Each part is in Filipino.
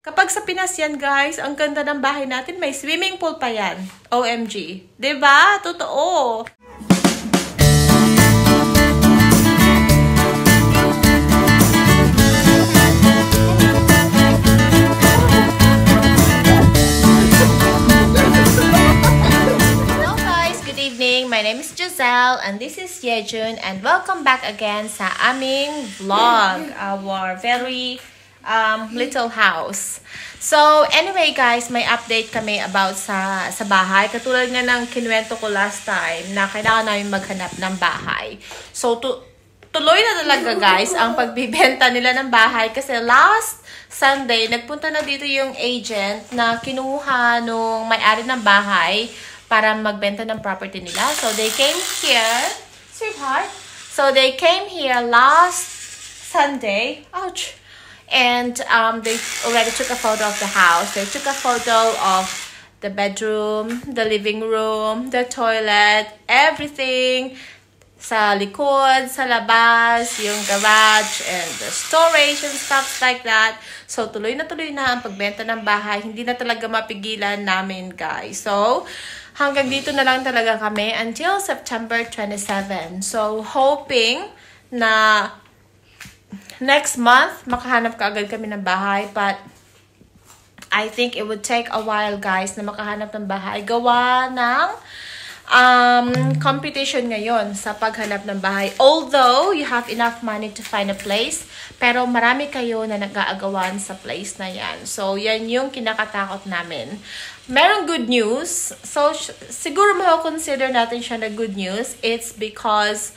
Kapag sa Pinas yan, guys, ang ganda ng bahay natin, may swimming pool pa yan. OMG. 'Di ba? Totoo. Hello guys, good evening. My name is Giselle and this is Yejun and welcome back again sa aming vlog, our very little house. So, anyway guys, may update kami about sa bahay. Katulad nga ng kinuwento ko last time na kailangan namin maghanap ng bahay. So, tuloy na talaga guys ang pagbibenta nila ng bahay kasi last Sunday, nagpunta na dito yung agent na kinuha nung may-ari ng bahay para magbenta ng property nila. So, they came here, sweetheart. So, they came here last Sunday. Ouch! And they already took a photo of the house. They took a photo of the bedroom, the living room, the toilet, everything. Sa likod, sa labas, yung garage, and the storage and stuff like that. So, tuloy na ang pagbenta ng bahay. Hindi na talaga mapigilan namin, guys. So, hanggang dito na lang talaga kami until September 27. So, hoping na next month, makahanap ka agad kami ng bahay. But, I think it would take a while, guys, na makahanap ng bahay. Gawa ng competition ngayon sa paghanap ng bahay. Although, you have enough money to find a place, pero marami kayo na nag-aagawan sa place na yan. So, yan yung kinakatakot namin. Merong good news. So, siguro consider natin siya na good news. It's because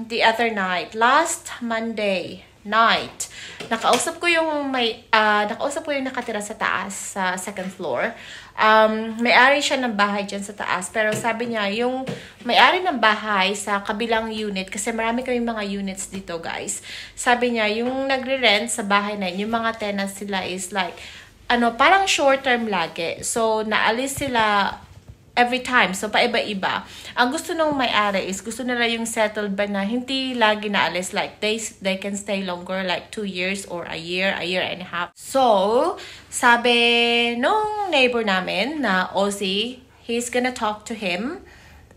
the other night, last Monday night, nakausap ko yung nakatira sa taas, sa second floor. May-ari siya ng bahay dyan sa taas. Pero sabi niya, yung may-ari ng bahay sa kabilang unit, kasi marami kaming mga units dito, guys. Sabi niya, yung nagre-rent sa bahay na yun, yung mga tenants sila is like, parang short term lagi. So, naalis sila every time. So, paiba-iba. Ang gusto nung may-ari is, gusto nila yung settled ba na hindi lagi naalis. Like, they can stay longer, like 2 years or a year and a half. So, sabi nung neighbor namin na Ozzy, he's gonna talk to him.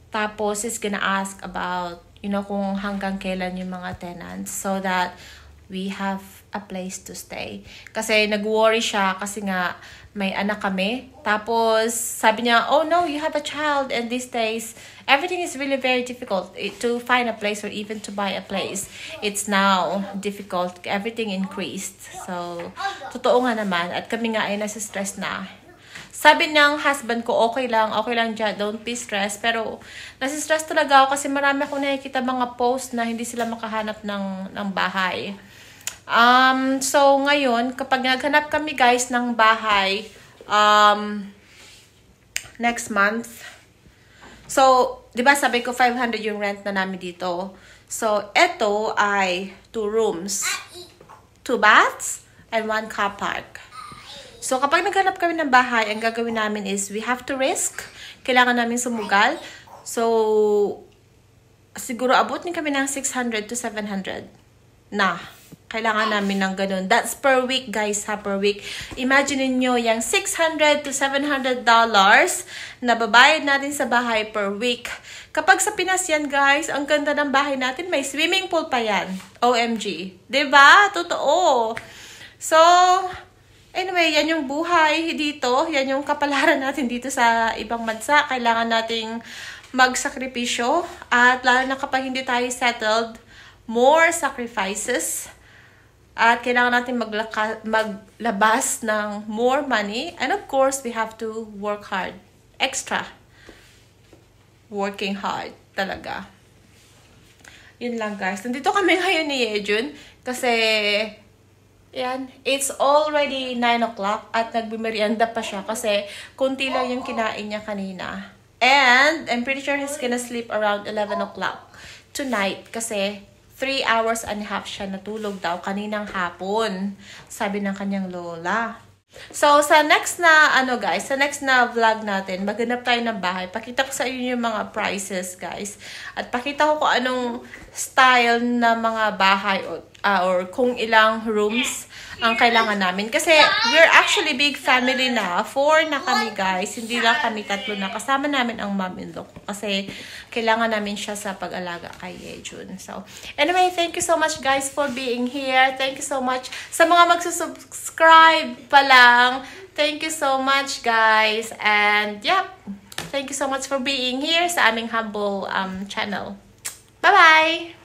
Tapos, he's gonna ask about, kung hanggang kailan yung mga tenants. So that we have a place to stay. Kasi nag-worry siya kasi nga may anak kami. Tapos sabi niya, oh no, you have a child and these days, everything is really very difficult to find a place or even to buy a place. It's now difficult. Everything increased. So, totoo nga naman. At kami nga ay nasa-stress na. Sabi ng husband ko, okay lang dyan, don't be stressed. Pero, nasa-stress talaga ako kasi marami akong nakikita mga post na hindi sila makahanap ng bahay. So, ngayon, kapag naghanap kami, guys, ng bahay, next month. So, di ba sabi ko 500 yung rent na namin dito. So, ito ay 2 rooms, 2 baths, and 1 car park. So, kapag naghanap kami ng bahay, ang gagawin namin is, we have to risk. Kailangan namin sumugal. So, siguro abot din kami ng 600 to 700 na. Kailangan namin ng ganun. That's per week, guys, ha, per week. Imagine niyo yung $600 to $700 na babayad natin sa bahay per week. Kapag sa Pinas yan, guys, ang ganda ng bahay natin, may swimming pool pa yan. OMG. 'Di ba? Totoo. So, anyway, yan yung buhay dito. Yan yung kapalaran natin dito sa ibang bansa. Kailangan nating magsakripisyo. At lalo na kapag hindi tayo settled, more sacrifices. At kailangan natin maglabas ng more money. And of course, we have to work hard. Extra. Working hard. Talaga. Yun lang, guys. Nandito kami ngayon ni Yejun. Kasi, yan. It's already 9 o'clock. At nagbimeryenda pa siya. Kasi, kunti lang yung kinain niya kanina. And, I'm pretty sure he's gonna sleep around 11 o'clock tonight. Kasi, 3 hours and a half siya natulog daw kaninang hapon. Sabi ng kanyang lola. So, sa next na, guys, sa next na vlog natin, maghanap tayo ng bahay. Pakita ko sa inyo yung mga prices, guys. At pakita ko kung anong style na mga bahay or kung ilang rooms ang kailangan namin. Kasi we're actually big family na. 4 na kami guys. Hindi lang kami 3 na. Kasama namin ang mom-in-law ko. Kasi kailangan namin siya sa pag-alaga kay Yejun. So, anyway, thank you so much guys for being here. Thank you so much sa mga magsusubscribe pa lang. Thank you so much guys. And yep, thank you so much for being here sa aming humble channel. Bye-bye!